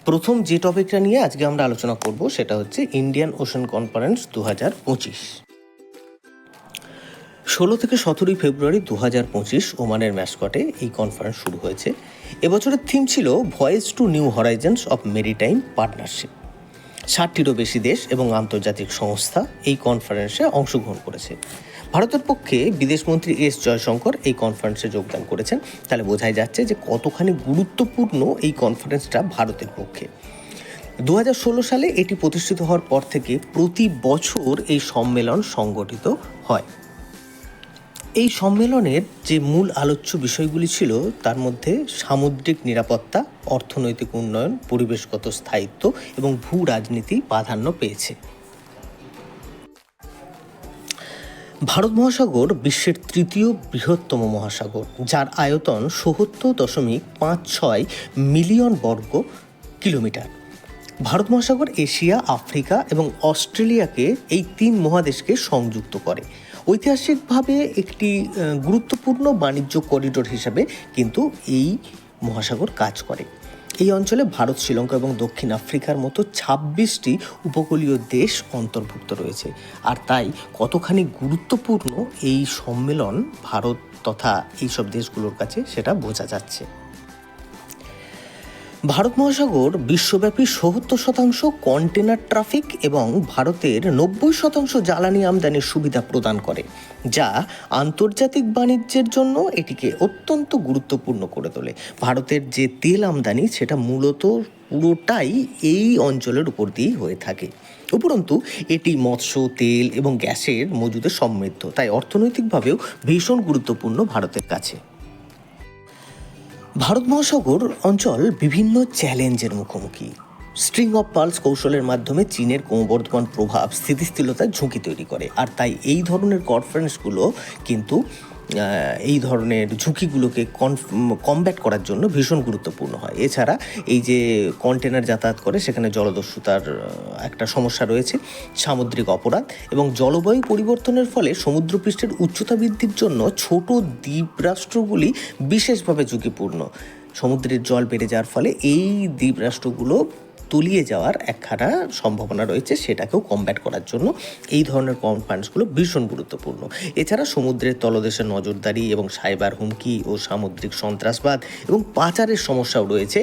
প্রথম যে টপিকটা নিয়ে আজকে আমরা আলোচনা করব সেটা হচ্ছে ইন্ডিয়ান ওশান কনফারেন্স 2025। 16 থেকে 17 ফেব্রুয়ারি 2025 ওমানের ম্যাসকটে এই কনফারেন্স শুরু হয়েছে। এবছরের থিম ছিল voyage to new horizons of maritime partnership. 60টিরও বেশি দেশ এবং আন্তর্জাতিক সংস্থা এই কনফারেন্সে অংশগ্রহণ করেছে। ভারতের পক্ষে বিদেশমন্ত্রী এস জয়শঙ্কর এই কনফারেন্সে যোগদান করেছেন। তাহলে বোঝাই যাচ্ছে যে কতখানি গুরুত্বপূর্ণ এই কনফারেন্সটা ভারতের পক্ষে। 2016 সালে এটি প্রতিষ্ঠিত হওয়ার পর থেকে প্রতি বছর এই সম্মেলন সংগঠিত হয়। এই সম্মেলনের যে মূল আলোচ্য বিষয়গুলি ছিল তার মধ্যে সামুদ্রিক নিরাপত্তা, অর্থনৈতিক উন্নয়ন, পরিবেশগত স্থায়িত্ব এবং ভূ রাজনীতি প্রাধান্য পেয়েছে। ভারত মহাসাগর বিশ্বের তৃতীয় বৃহত্তম মহাসাগর, যার আয়তন ৭০.56 মিলিয়ন বর্গ কিলোমিটার। ভারত মহাসাগর এশিয়া, আফ্রিকা এবং অস্ট্রেলিয়াকে এই 3 মহাদেশকে সংযুক্ত করে। ঐতিহাসিকভাবে একটি গুরুত্বপূর্ণ বাণিজ্য করিডোর হিসাবে কিন্তু এই মহাসাগর কাজ করে। এই অঞ্চলে ভারত, শ্রীলঙ্কা এবং দক্ষিণ আফ্রিকার মতো 26টি উপকূলীয় দেশ অন্তর্ভুক্ত রয়েছে। আর তাই কতখানি গুরুত্বপূর্ণ এই সম্মেলন ভারত তথা এইসব দেশগুলোর কাছে সেটা বোঝা যাচ্ছে। ভারত মহাসাগর বিশ্বব্যাপী ৭০% কন্টেনার ট্রাফিক এবং ভারতের ৯০% জ্বালানি আমদানির সুবিধা প্রদান করে, যা আন্তর্জাতিক বাণিজ্যের জন্য এটিকে অত্যন্ত গুরুত্বপূর্ণ করে তোলে। ভারতের যে তেল আমদানি সেটা মূলত পুরোটাই এই অঞ্চলের উপর দিয়েই হয়ে থাকে। উপরন্তু এটি মৎস্য, তেল এবং গ্যাসের মজুদে সমৃদ্ধ, তাই অর্থনৈতিকভাবেও ভীষণ গুরুত্বপূর্ণ ভারতের কাছে। ভারত মহাসাগর অঞ্চল বিভিন্ন চ্যালেঞ্জের মুখোমুখি। স্ট্রিং অফ পার্লস কৌশলের মাধ্যমে চীনের ক্রমবর্ধমান প্রভাব স্থিতিশীলতার ঝুঁকি তৈরি করে। আর তাই এই ধরনের কনফারেন্সগুলো কিন্তু এই ধরনের ঝুঁকিগুলোকে কমব্যাট করার জন্য ভীষণ গুরুত্বপূর্ণ হয়। এছাড়া এই যে কন্টেনার যাতায়াত করে সেখানে জলদস্যুতার একটা সমস্যা রয়েছে, সামুদ্রিক অপরাধ এবং জলবায়ু পরিবর্তনের ফলে সমুদ্রপৃষ্ঠের উচ্চতা বৃদ্ধির জন্য ছোট দ্বীপরাষ্ট্রগুলি বিশেষভাবে ঝুঁকিপূর্ণ। সমুদ্রের জল বেড়ে যাওয়ার ফলে এই দ্বীপরাষ্ট্রগুলো তলিয়ে যাওয়ার একখানা সম্ভাবনা রয়েছে, সেটাকেও কমব্যাট করার জন্য এই ধরনের কনফারেন্সগুলো ভীষণ গুরুত্বপূর্ণ। এছাড়া সমুদ্রের তলদেশে নজরদারি এবং সাইবার হুমকি ও সামুদ্রিক সন্ত্রাসবাদ এবং পাচারের সমস্যাও রয়েছে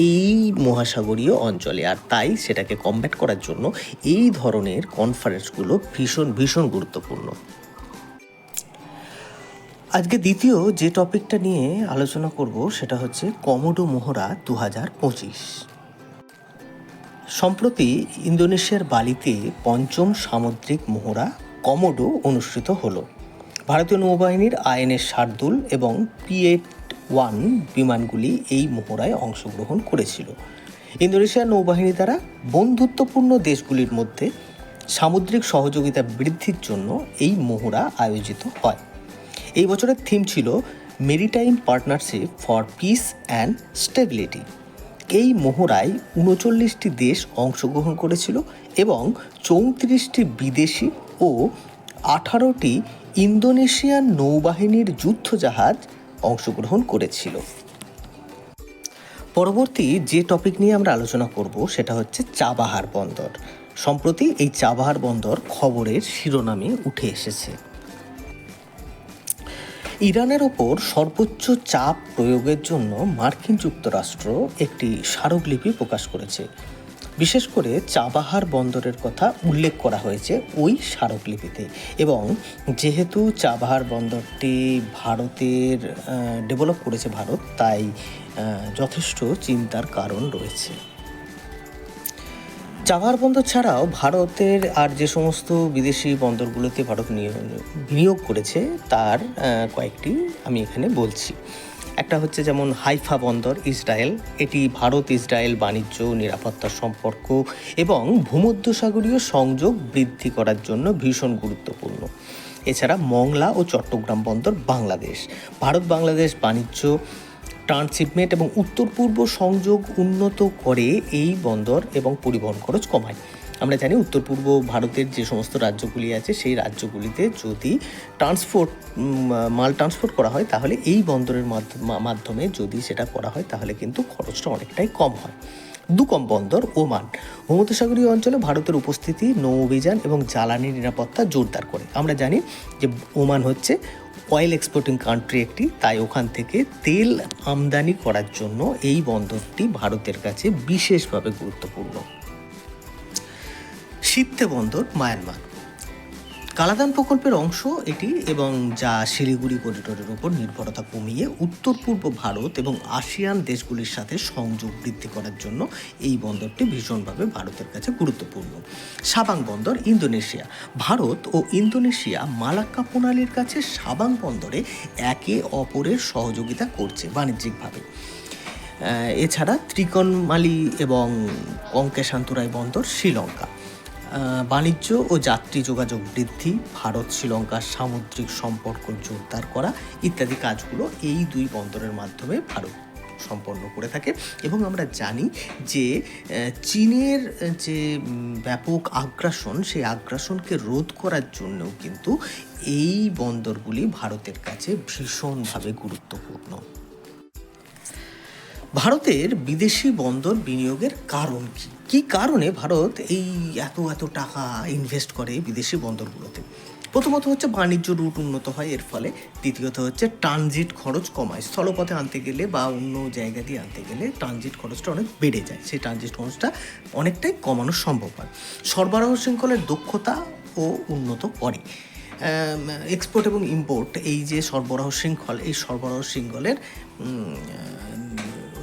এই মহাসাগরীয় অঞ্চলে। আর তাই সেটাকে কমব্যাট করার জন্য এই ধরনের কনফারেন্সগুলো ভীষণ ভীষণ গুরুত্বপূর্ণ। আজকে দ্বিতীয় যে টপিকটা নিয়ে আলোচনা করব সেটা হচ্ছে কমোডো মহড়া 2025। সম্প্রতি ইন্দোনেশিয়ার বালিতে ৫ম সামুদ্রিক মহড়া কমোডো অনুষ্ঠিত হলো। ভারতীয় নৌবাহিনীর INS শার্দুল এবং P-8-1 বিমানগুলি এই মহড়ায় অংশগ্রহণ করেছিল। ইন্দোনেশিয়ার নৌবাহিনী দ্বারা বন্ধুত্বপূর্ণ দেশগুলির মধ্যে সামুদ্রিক সহযোগিতা বৃদ্ধির জন্য এই মহড়া আয়োজিত হয়। এই বছরের থিম ছিল maritime partnership for piece and stability. এই মহড়ায় 39টি দেশ অংশগ্রহণ করেছিল এবং 34টি বিদেশি ও 18টি ইন্দোনেশিয়ান নৌবাহিনীর যুদ্ধজাহাজ অংশগ্রহণ করেছিল। পরবর্তী যে টপিক নিয়ে আমরা আলোচনা করব সেটা হচ্ছে চাবাহার বন্দর। সম্প্রতি এই চাবাহার বন্দর খবরের শিরোনামে উঠে এসেছে। ইরানের ওপর সর্বোচ্চ চাপ প্রয়োগের জন্য মার্কিন যুক্তরাষ্ট্র একটি স্মারকলিপি প্রকাশ করেছে। বিশেষ করে চাবাহার বন্দরের কথা উল্লেখ করা হয়েছে ওই স্মারকলিপিতে। এবং যেহেতু চাবাহার বন্দরটি ভারতের ডেভেলপ করেছে ভারত, তাই যথেষ্ট চিন্তার কারণ রয়েছে। চাবাহার বন্দর ছাড়াও ভারতের আর যে সমস্ত বিদেশি বন্দরগুলোতে ভারত বিনিয়োগ করেছে তার কয়েকটি আমি এখানে বলছি। একটা হচ্ছে যেমন হাইফা বন্দর, ইসরায়েল। এটি ভারত ইসরায়েল বাণিজ্য, নিরাপত্তার সম্পর্ক এবং ভূমধ্যসাগরীয় সংযোগ বৃদ্ধি করার জন্য ভীষণ গুরুত্বপূর্ণ। এছাড়া মংলা ও চট্টগ্রাম বন্দর, বাংলাদেশ। ভারত বাংলাদেশ বাণিজ্য, ট্রান্সশিপমেন্ট এবং উত্তর পূর্ব সংযোগ উন্নত করে এই বন্দর এবং পরিবহন খরচ কমায়। আমরা জানি উত্তর পূর্ব ভারতের যে সমস্ত রাজ্যগুলি আছে সেই রাজ্যগুলিতে যদি মাল ট্রান্সপোর্ট করা হয় তাহলে এই বন্দরের মাধ্যমে যদি সেটা করা হয় তাহলে কিন্তু খরচটা অনেকটাই কম হয়। দুকম বন্দর ওমান ভূমধ্যসাগরীয় অঞ্চলে ভারতের উপস্থিতি নৌ অভিযান এবং জ্বালানি নিরাপত্তা জোরদার করে। আমরা জানি যে ওমান হচ্ছে অয়েল এক্সপোর্টিং কান্ট্রি একটি, তাই ওখান থেকে তেল আমদানি করার জন্য এই বন্দরটি ভারতের কাছে বিশেষভাবে গুরুত্বপূর্ণ। সিত্তে বন্দর মায়ানমার কালাদান প্রকল্পের অংশ এটি, এবং যা শিলিগুড়ি করিডোরের উপর নির্ভরতা কমিয়ে উত্তর পূর্ব ভারত এবং আসিয়ান দেশগুলির সাথে সংযোগ বৃদ্ধি করার জন্য এই বন্দরটি ভীষণভাবে ভারতের কাছে গুরুত্বপূর্ণ। সাবাং বন্দর ইন্দোনেশিয়া ভারত ও ইন্দোনেশিয়া মালাক্কা প্রণালীর কাছে সাবাং বন্দরে একে অপরের সহযোগিতা করছে বাণিজ্যিকভাবে। এছাড়া ত্রিকোণমালী এবং কঙ্কেসান্তুরাই বন্দর শ্রীলঙ্কা বাণিজ্য ও যাত্রী যোগাযোগ বৃদ্ধি, ভারত শ্রীলঙ্কার সামুদ্রিক সম্পর্ক জোরদার করা ইত্যাদি কাজগুলো এই দুই বন্দরের মাধ্যমে ভারত সম্পন্ন করে থাকে। এবং আমরা জানি যে চীনের যে ব্যাপক আগ্রাসন, সেই আগ্রাসনকে রোধ করার জন্যও কিন্তু এই বন্দরগুলি ভারতের কাছে ভীষণভাবে গুরুত্বপূর্ণ। ভারতের বিদেশি বন্দর বিনিয়োগের কারণ কি? কী কারণে ভারত এই এত টাকা ইনভেস্ট করে বিদেশি বন্দরগুলোতে? প্রথমত হচ্ছে বাণিজ্য রুট উন্নত হয় এর ফলে। দ্বিতীয়ত হচ্ছে ট্রানজিট খরচ কমায়। স্থলপথে আনতে গেলে বা অন্য জায়গা দিয়ে আনতে গেলে ট্রানজিট খরচটা অনেক বেড়ে যায়, সেই ট্রানজিট খরচটা অনেকটাই কমানো সম্ভব হয়। সরবরাহ শৃঙ্খলের দক্ষতা ও উন্নত করে। এক্সপোর্ট এবং ইম্পোর্ট, এই যে সরবরাহ শৃঙ্খল, এই সরবরাহ শৃঙ্খলের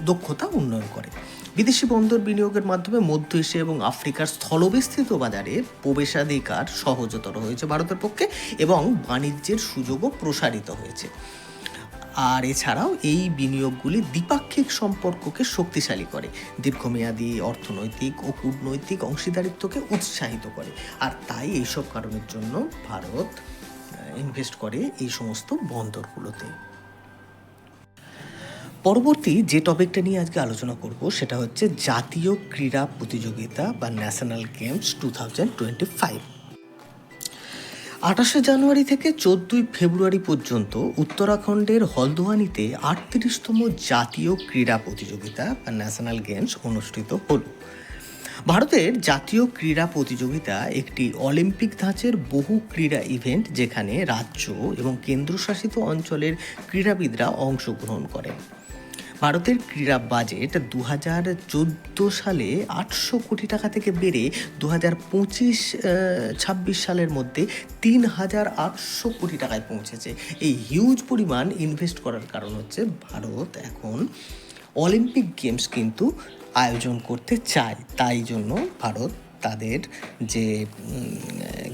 দক্ষতা উন্নয়ন করে। বিদেশি বন্দর বিনিয়োগের মাধ্যমে মধ্য এশিয়া এবং আফ্রিকার স্থলবেষ্টিত বাজারে প্রবেশাধিকার সহজতর হয়েছে ভারতের পক্ষে, এবং বাণিজ্যের সুযোগও প্রসারিত হয়েছে। আর এছাড়াও এই বিনিয়োগগুলি দ্বিপাক্ষিক সম্পর্ককে শক্তিশালী করে, দীর্ঘমেয়াদী অর্থনৈতিক ও কূটনৈতিক অংশীদারিত্বকে উৎসাহিত করে। আর তাই এইসব কারণের জন্য ভারত ইনভেস্ট করে এই সমস্ত বন্দরগুলোতে। পরবর্তী যে টপিকটা নিয়ে আজকে আলোচনা করব সেটা হচ্ছে জাতীয় ক্রীড়া প্রতিযোগিতা বা ন্যাশনাল গেমস 2025। 28শে জানুয়ারি থেকে 14ই ফেব্রুয়ারি পর্যন্ত উত্তরাখণ্ডের হলদোয়ানিতে 38তম জাতীয় ক্রীড়া প্রতিযোগিতা বা ন্যাশনাল গেমস অনুষ্ঠিত হলো। ভারতের জাতীয় ক্রীড়া প্রতিযোগিতা একটি অলিম্পিক ধাঁচের বহু ক্রীড়া ইভেন্ট, যেখানে রাজ্য এবং কেন্দ্রশাসিত অঞ্চলের ক্রীড়াবিদরা অংশগ্রহণ করেন। ভারতের ক্রীড়া বাজেট 2014 সালে 800 কোটি টাকা থেকে বেড়ে 2025-26 সালের মধ্যে 3800 কোটি টাকায় পৌঁছেছে। এই হিউজ পরিমাণ ইনভেস্ট করার কারণ হচ্ছে ভারত এখন অলিম্পিক গেমস কিন্তু আয়োজন করতে চায়। তাই জন্য ভারত তাদের যে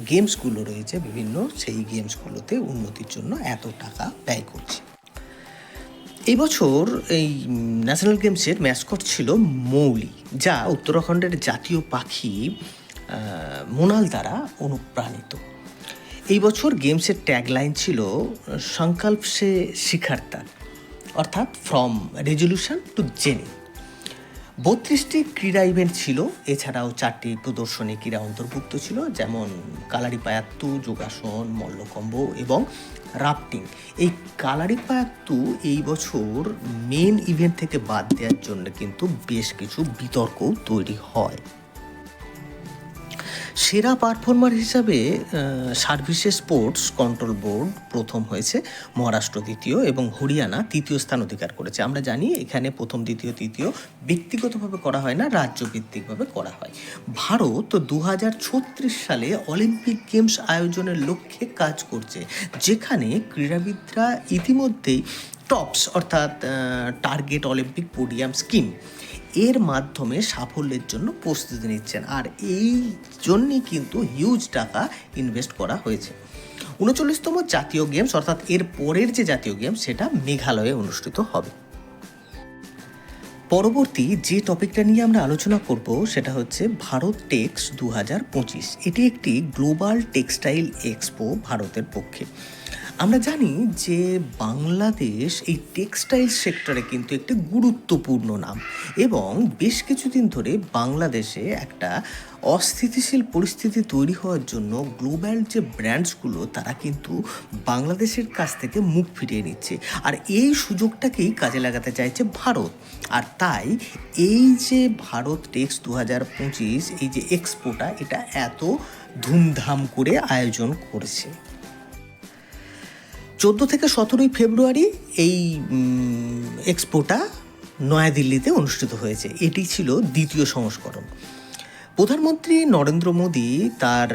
গেমসগুলো রয়েছে বিভিন্ন, সেই গেমসগুলোতে উন্নতির জন্য এত টাকা ব্যয় করছে। এই বছর এই ন্যাশনাল গেমসের ম্যাসকট ছিল মৌলি, যা উত্তরাখণ্ডের জাতীয় পাখি মোনাল দ্বারা অনুপ্রাণিত। এই বছর গেমসের ট্যাগলাইন ছিল সংকল্প সে শিখারতা, অর্থাৎ ফ্রম রেজলিউশন টু জেনি। 32টি ক্রীড়া ইভেন্ট ছিল, এছাড়াও 4টি প্রদর্শনী ক্রীড়া অন্তর্ভুক্ত ছিল, যেমন কালারিপায়াত্তু, যোগাসন, মল্লখম্ব এবং রাফটিং। এই কালারিপায়াত্তু এই বছর মেন ইভেন্ট থেকে বাদ দেওয়ার জন্য কিন্তু বেশ কিছু বিতর্কও তৈরি হয়। সেরা পারফর্মার হিসাবে সার্ভিসেস স্পোর্টস কন্ট্রোল বোর্ড প্রথম হয়েছে, মহারাষ্ট্র দ্বিতীয় এবং হরিয়ানা তৃতীয় স্থান অধিকার করেছে। আমরা জানি এখানে প্রথম, দ্বিতীয়, তৃতীয় ব্যক্তিগতভাবে করা হয় না, রাজ্যভিত্তিকভাবে করা হয়। ভারত 2036 সালে অলিম্পিক গেমস আয়োজনের লক্ষ্যে কাজ করছে, যেখানে ক্রীড়াবিদরা ইতিমধ্যেই টপস অর্থাৎ টার্গেট অলিম্পিক পোডিয়াম স্কিম এর মাধ্যমে সাফল্যের জন্য প্রস্তুতি নিচ্ছেন। আর এই জন্যই কিন্তু হিউজ টাকা ইনভেস্ট করা হয়েছে। 39তম জাতীয় গেমস অর্থাৎ এর পরের যে জাতীয় গেমস সেটা মেঘালয়ে অনুষ্ঠিত হবে। পরবর্তী যে টপিকটা নিয়ে আমরা আলোচনা করব সেটা হচ্ছে ভারত টেক্স 2025। এটি একটি গ্লোবাল টেক্সটাইল এক্সপো ভারতের পক্ষে। আমরা জানি যে বাংলাদেশ এই টেক্সটাইল সেক্টরে কিন্তু একটি গুরুত্বপূর্ণ নাম, এবং বেশ কিছুদিন ধরে বাংলাদেশে একটা অস্থিতিশীল পরিস্থিতি তৈরি হওয়ার জন্য গ্লোবাল যে ব্র্যান্ডসগুলো তারা কিন্তু বাংলাদেশের কাছ থেকে মুখ ফিরিয়ে নিচ্ছে, আর এই সুযোগটাকেই কাজে লাগাতে চাইছে ভারত। আর তাই এই যে ভারত টেক্স 2025 এই যে এক্সপোটা, এটা এত ধুমধাম করে আয়োজন করেছে। 14 থেকে 17 ফেব্রুয়ারি এই এক্সপোটা নয়াদিল্লিতে অনুষ্ঠিত হয়েছে। এটি ছিল দ্বিতীয় সংস্করণ। প্রধানমন্ত্রী নরেন্দ্র মোদী তার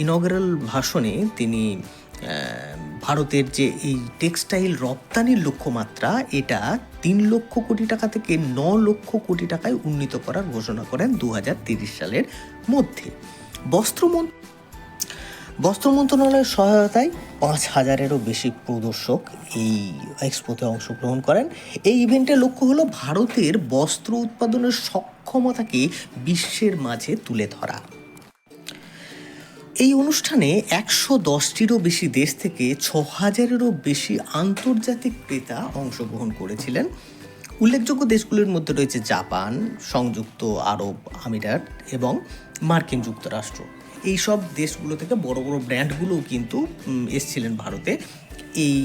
ইনঅগ্রাল ভাষণে তিনি ভারতের যে এই টেক্সটাইল রপ্তানির লক্ষ্যমাত্রা, এটা 3 লক্ষ কোটি টাকা থেকে 9 লক্ষ কোটি টাকায় উন্নীত করার ঘোষণা করেন 2030 সালের মধ্যে। বস্ত্র মন্ত্রণালয়ের সহায়তায় 5,000-এরও বেশি প্রদর্শক এই এক্সপোতে অংশগ্রহণ করেন। এই ইভেন্টের লক্ষ্য হলো ভারতের বস্ত্র উৎপাদনের সক্ষমতাকে বিশ্বের মাঝে তুলে ধরা। এই অনুষ্ঠানে 110টিরও বেশি দেশ থেকে 6,000-এরও বেশি আন্তর্জাতিক ক্রেতা অংশগ্রহণ করেছিলেন। উল্লেখযোগ্য দেশগুলির মধ্যে রয়েছে জাপান, সংযুক্ত আরব আমিরাত এবং মার্কিন যুক্তরাষ্ট্র। এই সব দেশগুলো থেকে বড় বড় ব্র্যান্ডগুলোও কিন্তু এসছিলেন ভারতে এই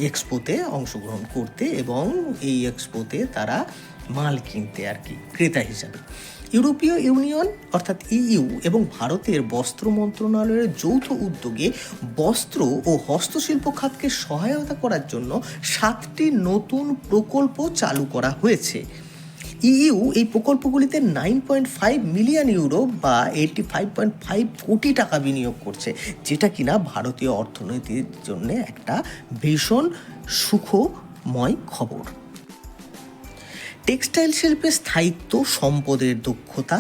এক্সপোতে অংশগ্রহণ করতে, এবং এই এক্সপোতে তারা মাল কিনতে আর কি, ক্রেতা হিসাবে। ইউরোপীয় ইউনিয়ন অর্থাৎ ইইউ এবং ভারতের বস্ত্র মন্ত্রণালয়ের যৌথ উদ্যোগে বস্ত্র ও হস্তশিল্প খাতকে সহায়তা করার জন্য 7টি নতুন প্রকল্প চালু করা হয়েছে। ইইউ এই প্রকল্পগুলিতে 9.5 মিলিয়ন ইউরো বা 85.5 কোটি টাকা বিনিয়োগ করছে, যেটা কিনা ভারতীয় অর্থনীতির জন্য একটা ভীষণ সুখময় খবর। টেক্সটাইল শিল্পের স্থায়িত্ব, সম্পদের দক্ষতা,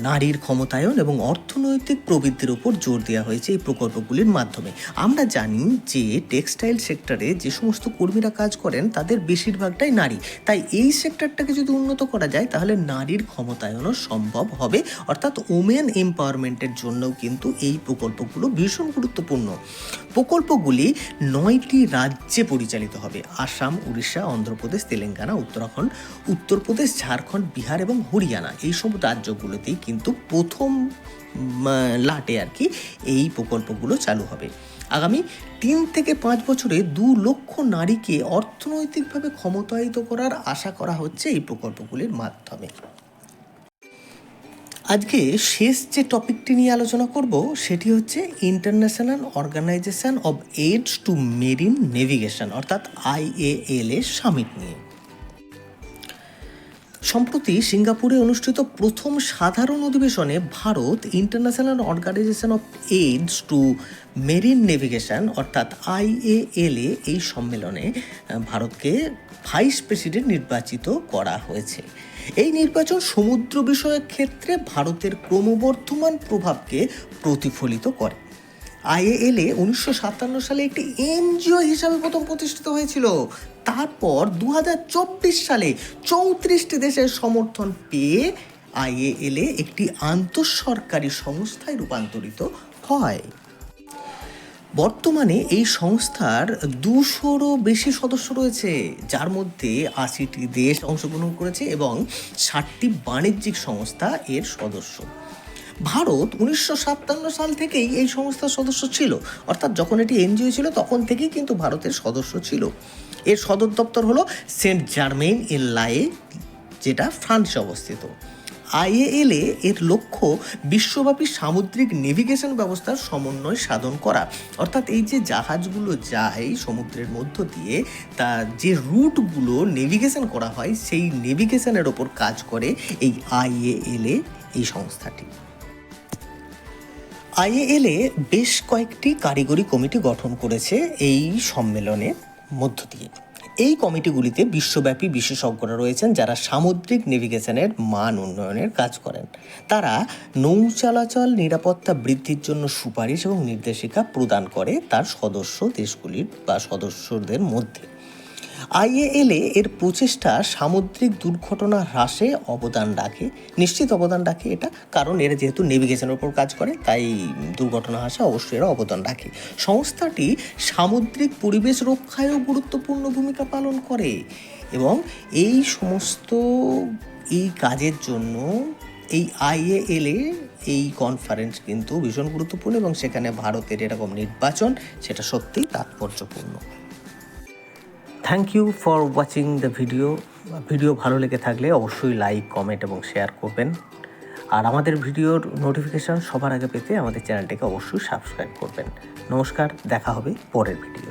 নারীর ক্ষমতায়ন এবং অর্থনৈতিক প্রবৃদ্ধির উপর জোর দেওয়া হয়েছে এই প্রকল্পগুলির মাধ্যমে। আমরা জানি যে টেক্সটাইল সেক্টরে যে সমস্ত কর্মীরা কাজ করেন তাদের বেশিরভাগটাই নারী, তাই এই সেক্টরটাকে যদি উন্নত করা যায় তাহলে নারীর ক্ষমতায়নও সম্ভব হবে, অর্থাৎ ওমেন এম্পাওয়ারমেন্টের জন্যও কিন্তু এই প্রকল্পগুলো ভীষণ গুরুত্বপূর্ণ। প্রকল্পগুলি 9টি রাজ্যে পরিচালিত হবে: আসাম, উড়িষ্যা, অন্ধ্রপ্রদেশ, তেলেঙ্গানা, উত্তরাখণ্ড, উত্তরপ্রদেশ, ঝাড়খণ্ড, বিহার এবং হরিয়ানা। এইসব রাজ্যগুলোতেই কিন্তু প্রথম লাটে আর কি এই প্রকল্পগুলো চালু হবে। আগামী 3 থেকে 5 বছরে 2 লক্ষ নারীকে অর্থনৈতিকভাবে ক্ষমতায়িত করার আশা করা হচ্ছে এই প্রকল্পগুলির মাধ্যমে। আজকে শেষ যে টপিকটি নিয়ে আলোচনা করব সেটি হচ্ছে international organization of aids to marine navigation অর্থাৎ IALA সামিট নিয়ে। সম্প্রতি সিঙ্গাপুরে অনুষ্ঠিত প্রথম সাধারণ অধিবেশনে Bharat international organization of aids to marine navigation অর্থাৎ IALA এই সম্মেলনে ভারতকে ভাইস প্রেসিডেন্ট নির্বাচিত করা হয়েছে। এই নির্বাচন সমুদ্র বিষয়ক ক্ষেত্রে ভারতের ক্রমবর্ধমান প্রভাবকে প্রতিফলিত করে। IALA 1957 সালে একটি NGO হিসাবে প্রথম প্রতিষ্ঠিত হয়েছিল। তারপর 2024 সালে 34টি দেশের সমর্থন পেয়ে IALA একটি আন্তঃসরকারি সংস্থায় রূপান্তরিত হয়। বর্তমানে এই সংস্থার 200-রও বেশি সদস্য রয়েছে, যার মধ্যে 80টি দেশ অংশগ্রহণ করেছে এবং 60টি বাণিজ্যিক সংস্থা এর সদস্য। ভারত 1957 সাল থেকেই এই সংস্থার সদস্য ছিল, অর্থাৎ যখন এটি NGO ছিল তখন থেকেই কিন্তু ভারতের সদস্য ছিল। এর সদর দপ্তর হলো সেন্ট জার্মেইন এন লায়ে, যেটা ফ্রান্সে অবস্থিত। IALA এর লক্ষ্য বিশ্বব্যাপী সামুদ্রিক নেভিগেশন ব্যবস্থার সমন্বয় সাধন করা, অর্থাৎ এই যে জাহাজগুলো যায় সমুদ্রের মধ্য দিয়ে, তা যে রুটগুলো নেভিগেশন করা হয় সেই নেভিগেশনের ওপর কাজ করে এই IALA এই সংস্থাটি। IALA বেশ কয়েকটি কারিগরি কমিটি গঠন করেছে এই সম্মেলনের মধ্য দিয়ে। এই কমিটিগুলিতে বিশ্বব্যাপী বিশেষজ্ঞরা রয়েছেন যারা সামুদ্রিক নেভিগেশনের মান উন্নয়নের কাজ করেন। তারা নৌ চলাচল নিরাপত্তা বৃদ্ধির জন্য সুপারিশ এবং নির্দেশিকা প্রদান করে তার সদস্য দেশগুলির বা সদস্যদের মধ্যে। আইএএলএ এর প্রচেষ্টা সামুদ্রিক দুর্ঘটনা হ্রাসে অবদান রাখে, নিশ্চিত অবদান রাখে এটা, কারণ এরা যেহেতু নেভিগেশনের উপর কাজ করে তাই দুর্ঘটনা হ্রাসে অবশ্যই এরা অবদান রাখে। সংস্থাটি সামুদ্রিক পরিবেশ রক্ষায়ও গুরুত্বপূর্ণ ভূমিকা পালন করে এবং এই সমস্ত কাজের জন্য এই আইএএলএ এই কনফারেন্স কিন্তু ভীষণ গুরুত্বপূর্ণ এবং সেখানে ভারতের এরকম নির্বাচন সেটা সত্যিই তাৎপর্যপূর্ণ। Thank you for watching the video ভালো লেগে থাকলে অবশ্যই লাইক, কমেন্ট এবং শেয়ার করবেন। আর আমাদের ভিডিওর নোটিফিকেশান সবার আগে পেতে আমাদের চ্যানেলটিকে অবশ্যই সাবস্ক্রাইব করবেন। নমস্কার, দেখা হবে পরের ভিডিও।